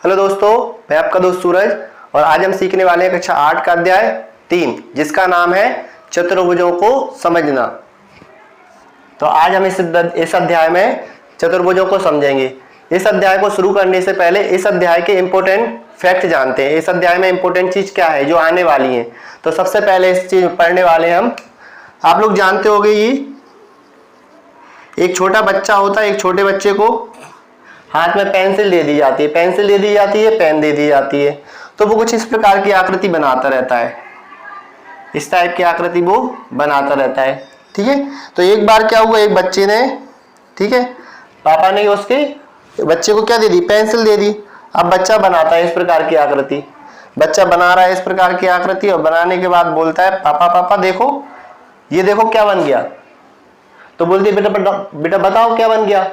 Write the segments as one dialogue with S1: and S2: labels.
S1: Hello दोस्तों, मैं आपका दोस्त सूरज और आज हम सीखने वाले हैं कक्षा 8 का अध्याय 3 जिसका नाम है चतुर्भुजों को समझना। तो आज हम इस अध्याय में चतुर्भुजों को समझेंगे। इस अध्याय को शुरू करने से पहले इस अध्याय के इंपॉर्टेंट फैक्ट जानते हैं। इस अध्याय में इंपॉर्टेंट चीज क्या है जो आने वाली है। तो सबसे पहले इस चीज पढ़ने वाले हम। आप लोग जानते होंगे ये एक छोटा बच्चा होता है, एक छोटे बच्चे को हाथ में पेंसिल दे दी जाती है, पेन दे दी जाती है, तो वो कुछ इस प्रकार की आकृति बनाता रहता है, इस टाइप की आकृति वो बनाता रहता है। ठीक है, तो एक बार क्या हुआ, एक बच्चे ने, ठीक है, पापा ने उसके बच्चे को क्या दे दी, पेंसिल दे दी। अब बच्चा बनाता है इस प्रकार की आकृति, बच्चा बना रहा है इस प्रकार की आकृति और बनाने के बाद बोलता है पापा पापा देखो, ये देखो क्या बन गया। तो बोलती है बेटा बताओ क्या बन गया।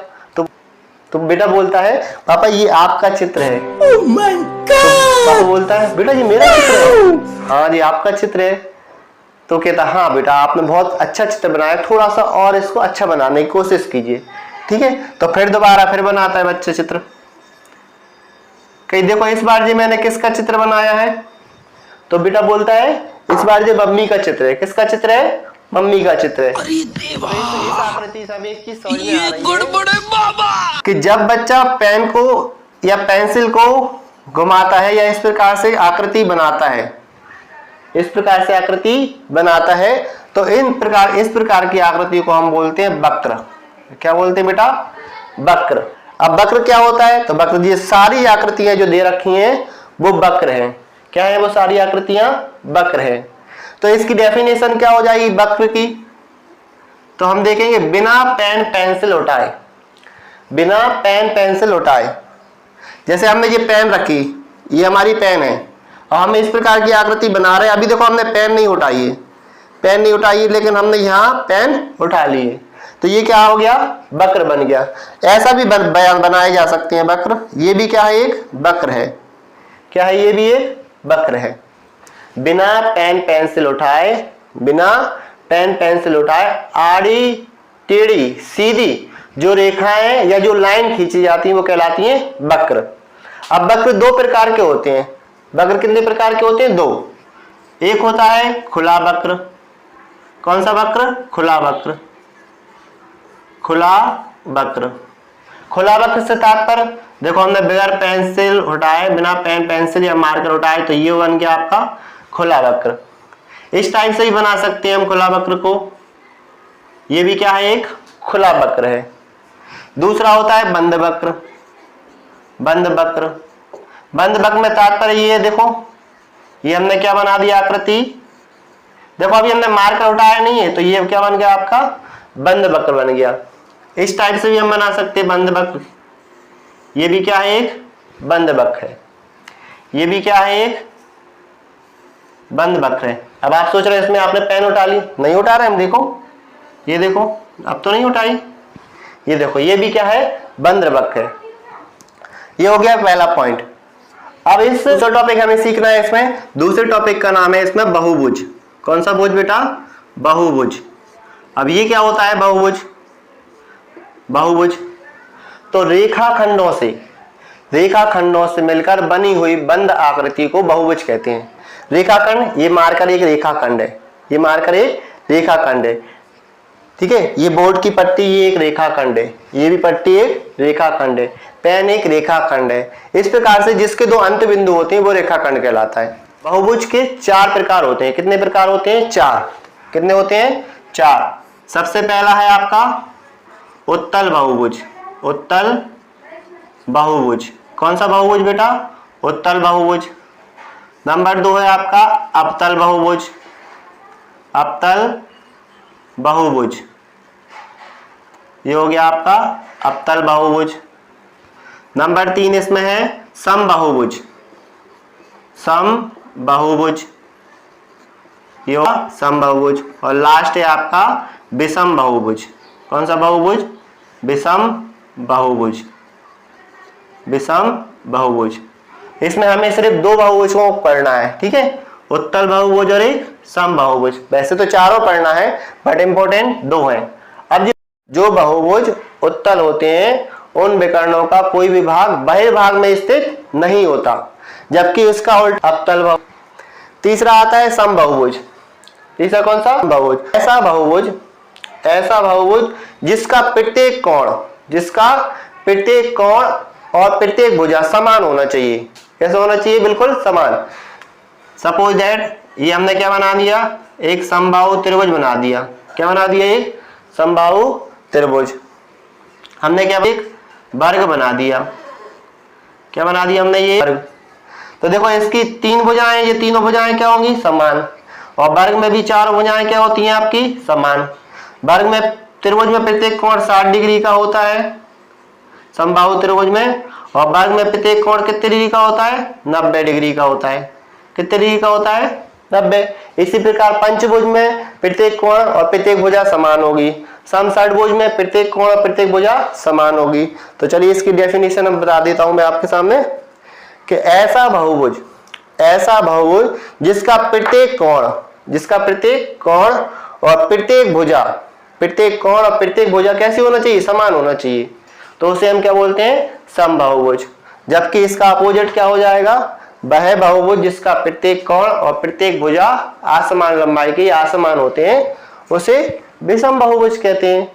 S1: तो बेटा बोलता है पापा ये आपका चित्र है। oh my God! तो पापा बोलता है बेटा ये मेरा चित्र है। हाँ जी आपका चित्र है। तो कहता हाँ बेटा आपने बहुत अच्छा चित्र बनाया, थोड़ा सा और इसको अच्छा बनाने की कोशिश कीजिए। ठीक है, तो फिर दोबारा फिर बनाता है बच्चे चित्र। कहीं देखो इस बार जी मैंने किसका चित्र बनाया है। तो बेटा बोलता है इस बार जी मम्मी का चित्र है। किसका चित्र है, मम्मी का चित्र है। अरे देवा! तो इस आकृति से एक चीज समझ में आ रही है कि जब बच्चा पेन को या पेंसिल को घुमाता है या इस प्रकार से आकृति बनाता है, इस प्रकार से आकृति बनाता है, तो इस प्रकार की आकृति को हम बोलते हैं वक्र। क्या बोलते हैं बेटा, वक्र। अब वक्र क्या होता है, तो वक्र ये सारी आकृतियां जो दे रखी हैं वो वक्र हैं। क्या है, वो सारी आकृतियां वक्र हैं। तो इसकी डेफिनेशन क्या हो जाएगी वक्र की, तो हम देखेंगे बिना पेन पेंसिल उठाए, बिना पेन पेंसिल उठाए। जैसे हमने ये पेन रखी, ये हमारी पेन है और हम इस प्रकार की आकृति बना रहे हैं। अभी देखो हमने पेन नहीं उठाई है, पेन नहीं उठाई, लेकिन हमने यहाँ पेन उठा ली है, तो ये क्या हो गया, वक्र बन गया। ऐसा भी बनाए जा सकते हैं वक्र। ये भी क्या है, एक वक्र है। क्या है, ये भी एक वक्र है। बिना पेन पेंसिल उठाए, बिना पेन पेंसिल उठाए आड़ी टेढ़ी सीधी जो रेखाएं या जो लाइन खींची जाती हैं वो कहलाती हैं वक्र। अब वक्र दो प्रकार के होते हैं। वक्र कितने प्रकार के होते हैं, दो। एक होता है खुला वक्र। कौन सा वक्र, खुला वक्र। खुला वक्र, खुला वक्र से तात्पर्य देखो हमने बगैर पेंसिल उठाए, बिना पेन पेंसिल या मार्कर उठाए, तो ये बन गया आपका खुला वक्र। इस टाइप से ही बना सकते हैं हम खुला वक्र को। ये भी क्या है, एक खुला वक्र है। दूसरा होता है बंद वक्र। बंद वक्र, बंद वक्र में तात्पर्य ये देखो, ये हमने क्या बना दिया आकृति, देखो अभी हमने मार्कर उठाया नहीं है, तो ये क्या बन गया आपका बंद वक्र बन गया। इस टाइप से भी हम बना सकते हैं बंद वक्र। ये भी क्या है, एक बंद वक्र है। ये भी क्या है, एक बंद वक्र है। अब आप सोच रहे हैं इसमें आपने पेन उठा ली, नहीं उठा रहे हम, देखो ये देखो अब तो नहीं उठाई। ये देखो ये भी क्या है, बंद वक्र है। ये हो गया पहला पॉइंट। अब इस दूसरा टॉपिक हमें सीखना है। इसमें दूसरे टॉपिक का नाम है इसमें बहुभुज। कौन सा भुज बेटा, बहुभुज। अब ये क्या होता है बहुभुज, बहुभुज तो रेखाखंडों से मिलकर बनी हुई बंद आकृति को बहुभुज कहते हैं। रेखाखंड, ये मार्कर एक रेखाखंड है, ये मार्कर एक रेखाखंड है। ठीक है, ये बोर्ड की पट्टी ये एक रेखाखंड है, ये भी पट्टी एक रेखाखंड है, पेन एक रेखाखंड है। इस प्रकार से जिसके दो अंत बिंदु होते हैं वो रेखाखंड कहलाता है। बहुभुज के 4 प्रकार होते हैं। कितने प्रकार होते हैं, 4। कितने होते हैं, 4। सबसे पहला है आपका उत्तल बहुभुज। उत्तल बहुभुज, कौन सा बहुभुज बेटा, उत्तल बहुभुज। नंबर 2 है आपका अवतल बहुभुज। अवतल बहुभुज, ये हो गया आपका अवतल बहुभुज। नंबर 3 इसमें है समबाहुभुज। समबाहुभुज, ये होगा समबाहुभुज। और लास्ट है आपका विषम बहुभुज। कौन सा बहुभुज, विषम बहुभुज। विषम बहुभुज, इसमें हमें सिर्फ 2 बहुभुजों को पढ़ना है। ठीक है, उत्तल बहुभुज और एक समबाहुभुज। वैसे तो चारों पढ़ना है बट इंपॉर्टेंट 2 हैं। अब जो बहुभुज उत्तल होते हैं उन विकर्णों का कोई भी भाग बहिर्भाग में स्थित नहीं होता, जबकि उसका उल्टा अवतल बहुभुज। तीसरा आता है समबाहुभुज। तीसरा कौन सा? बहुभुज। ऐसा बहुभुज जिसका प्रत्येक कोण और प्रत्येक भुजा समान होना चाहिए। कैसे होना चाहिए? बिल्कुल समान। सपोज दैट ये हमने क्या बना दिया? एक समबाहु त्रिभुज बना दिया। क्या बना दिया? एक समबाहु त्रिभुज। हमने क्या? एक वर्ग बना दिया। क्या बना दिया हमने? ये वर्ग। तो देखो इसकी 3 भुजाएं, ये तीनों भुजाएं क्या होंगी? समान। और वर्ग में भी 4 भुजाएं क्या होती हैं आपकी? समान। वर्ग में त्रिभुज में प्रत्येक कोण 60 डिग्री का होता है समबाहु त्रिभुज में, और वर्ग में प्रत्येक कोण कितने डिग्री का होता है? 90 डिग्री का होता है। कितने डिग्री का होता है? 90। इसी प्रकार पंचभुज में प्रत्येक कोण और प्रत्येक भुजा समान होगी। समषटभुज में प्रत्येक कोण और प्रत्येक भुजा समान होगी। तो चलिए इसकी डेफिनेशन हम बता देता हूं मैं आपके सामने कि ऐसा बहुभुज जिसका प्रत्येक कोण और प्रत्येक भुजा कैसी होना चाहिए? समान होना चाहिए। तो उसे हम क्या बोलते हैं? समबाहुभुज। जबकि इसका अपोजिट क्या हो जाएगा? वह बहुभुज जिसका प्रत्येक कोण और प्रत्येक भुजा असमान लंबाई के, असमान होते हैं, उसे विषम बहुभुज कहते हैं।